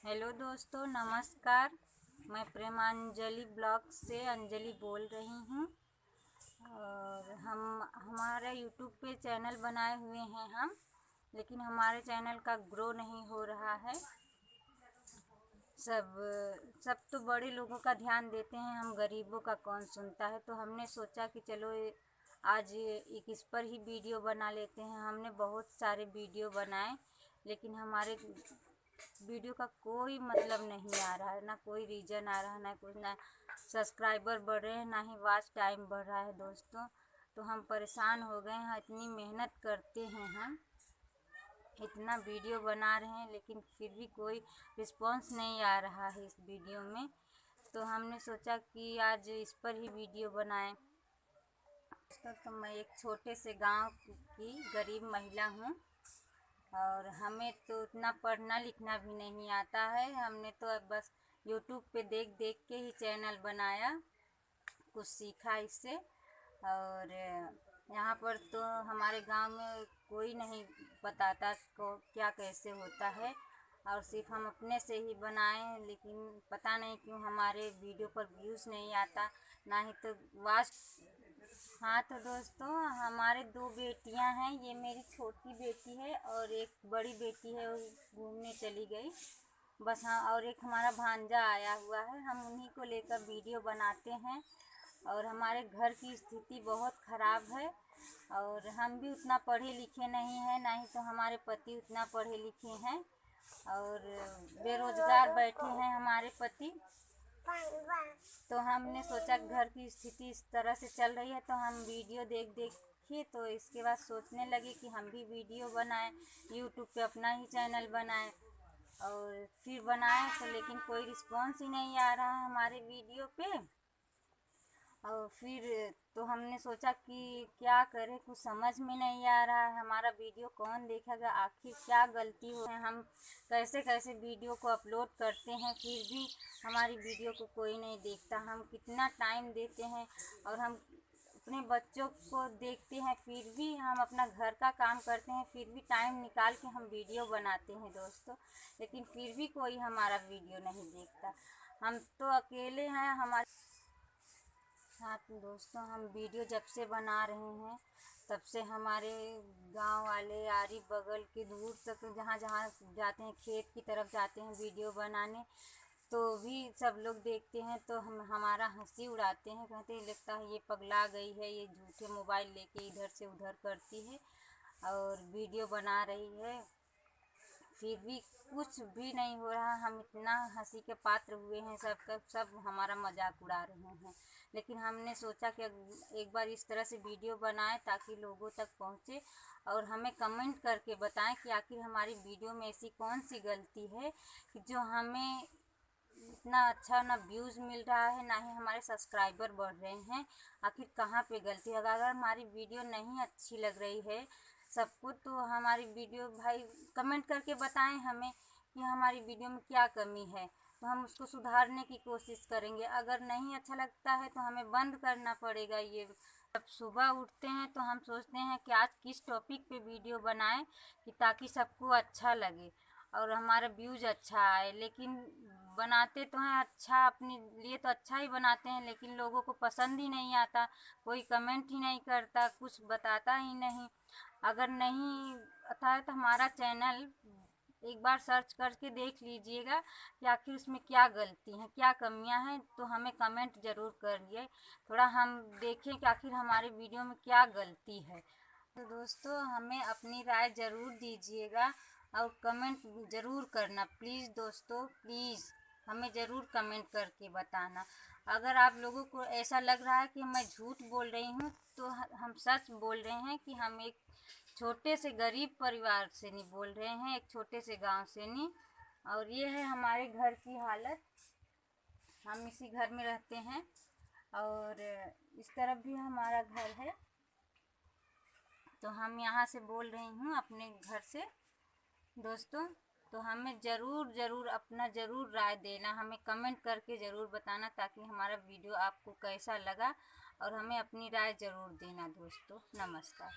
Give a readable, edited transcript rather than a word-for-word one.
Hello दोस्तों, नमस्कार। मैं प्रेमांजलि ब्लॉग से अंजलि बोल रही हूँ। और हमारा यूट्यूब पे चैनल बनाए हुए हैं हम, लेकिन हमारे चैनल का ग्रो नहीं हो रहा है। सब तो बड़े लोगों का ध्यान देते हैं, हम गरीबों का कौन सुनता है। तो हमने सोचा कि चलो आज एक इस पर ही वीडियो बना लेते हैं। हमने बहुत सारे वीडियो बनाए, लेकिन हमारे वीडियो का कोई मतलब नहीं आ रहा है, ना कोई रीजन आ रहा है, ना कुछ, ना सब्सक्राइबर बढ़ रहे हैं, ना ही वॉच टाइम बढ़ रहा है दोस्तों। तो हम परेशान हो गए हैं। इतनी मेहनत करते हैं हम, इतना वीडियो बना रहे हैं, लेकिन फिर भी कोई रिस्पॉन्स नहीं आ रहा है इस वीडियो में। तो हमने सोचा कि आज इस पर ही वीडियो बनाएं। तो मैं एक छोटे से गांव की गरीब महिला हूँ, और हमें तो उतना पढ़ना लिखना भी नहीं आता है। हमने तो अब बस यूट्यूब पे देख देख के ही चैनल बनाया, कुछ सीखा इससे। और यहाँ पर तो हमारे गांव में कोई नहीं बताता को क्या कैसे होता है, और सिर्फ हम अपने से ही बनाए। लेकिन पता नहीं क्यों हमारे वीडियो पर व्यूज़ नहीं आता, ना ही तो वॉच। हाँ तो दोस्तों, हमारे दो बेटियां हैं। ये मेरी छोटी बेटी है और एक बड़ी बेटी है, वो घूमने चली गई बस। हाँ, और एक हमारा भांजा आया हुआ है। हम उन्हीं को लेकर वीडियो बनाते हैं। और हमारे घर की स्थिति बहुत ख़राब है, और हम भी उतना पढ़े लिखे नहीं हैं, ना ही तो हमारे पति उतना पढ़े लिखे हैं, और बेरोज़गार बैठे हैं हमारे पति। तो हमने सोचा घर की स्थिति इस तरह से चल रही है, तो हम वीडियो देख देख के तो इसके बाद सोचने लगे कि हम भी वीडियो बनाएं, यूट्यूब पे अपना ही चैनल बनाएं। और फिर बनाए तो लेकिन कोई रिस्पॉन्स ही नहीं आ रहा है हमारे वीडियो पे। और फिर तो हमने सोचा कि क्या करें, कुछ समझ में नहीं आ रहा है। हमारा वीडियो कौन देखेगा, आखिर क्या गलती हो है, हम कैसे कैसे वीडियो को अपलोड करते हैं, फिर भी हमारी वीडियो को कोई नहीं देखता। हम कितना टाइम देते हैं, और हम अपने बच्चों को देखते हैं, फिर भी हम अपना घर का काम करते हैं, फिर भी टाइम निकाल के हम वीडियो बनाते हैं दोस्तों। लेकिन फिर भी कोई हमारा वीडियो नहीं देखता। हम तो अकेले हैं हमारे। हाँ तो दोस्तों, हम वीडियो जब से बना रहे हैं, तब से हमारे गांव वाले, आरी बगल के दूर तक जहाँ जहाँ जाते हैं, खेत की तरफ जाते हैं वीडियो बनाने, तो भी सब लोग देखते हैं तो हमारा हंसी उड़ाते हैं। कहते हैं लगता है ये पगला गई है, ये झूठे मोबाइल लेके इधर से उधर करती है और वीडियो बना रही है, फिर भी कुछ भी नहीं हो रहा। हम इतना हंसी के पात्र हुए हैं, सब हमारा मजाक उड़ा रहे हैं। लेकिन हमने सोचा कि एक बार इस तरह से वीडियो बनाएं ताकि लोगों तक पहुंचे, और हमें कमेंट करके बताएं कि आखिर हमारी वीडियो में ऐसी कौन सी गलती है कि जो हमें इतना अच्छा ना व्यूज़ मिल रहा है, ना ही हमारे सब्सक्राइबर बढ़ रहे हैं। आखिर कहाँ पे गलती है? अगर हमारी वीडियो नहीं अच्छी लग रही है सबको, तो हमारी वीडियो भाई कमेंट करके बताएं हमें कि हमारी वीडियो में क्या कमी है, तो हम उसको सुधारने की कोशिश करेंगे। अगर नहीं अच्छा लगता है तो हमें बंद करना पड़ेगा ये। जब सुबह उठते हैं तो हम सोचते हैं कि आज किस टॉपिक पे वीडियो बनाएं कि ताकि सबको अच्छा लगे और हमारा व्यूज़ अच्छा आए। लेकिन बनाते तो हैं अच्छा, अपने लिए तो अच्छा ही बनाते हैं, लेकिन लोगों को पसंद ही नहीं आता। कोई कमेंट ही नहीं करता, कुछ बताता ही नहीं। अगर नहीं आता है तो हमारा चैनल एक बार सर्च करके देख लीजिएगा कि आखिर उसमें क्या गलती है, क्या कमियां हैं, तो हमें कमेंट ज़रूर करिए। थोड़ा हम देखें कि आखिर हमारे वीडियो में क्या गलती है। तो दोस्तों, हमें अपनी राय ज़रूर दीजिएगा और कमेंट ज़रूर करना प्लीज़ दोस्तों, प्लीज़ हमें ज़रूर कमेंट करके बताना। अगर आप लोगों को ऐसा लग रहा है कि मैं झूठ बोल रही हूँ, तो हम सच बोल रहे हैं कि हम एक छोटे से गरीब परिवार से नहीं बोल रहे हैं, एक छोटे से गांव से नहीं। और ये है हमारे घर की हालत, हम इसी घर में रहते हैं, और इस तरफ भी हमारा घर है। तो हम यहाँ से बोल रही हूँ अपने घर से दोस्तों। तो हमें ज़रूर अपना राय देना, हमें कमेंट करके ज़रूर बताना ताकि हमारा वीडियो आपको कैसा लगा, और हमें अपनी राय ज़रूर देना दोस्तों। नमस्कार।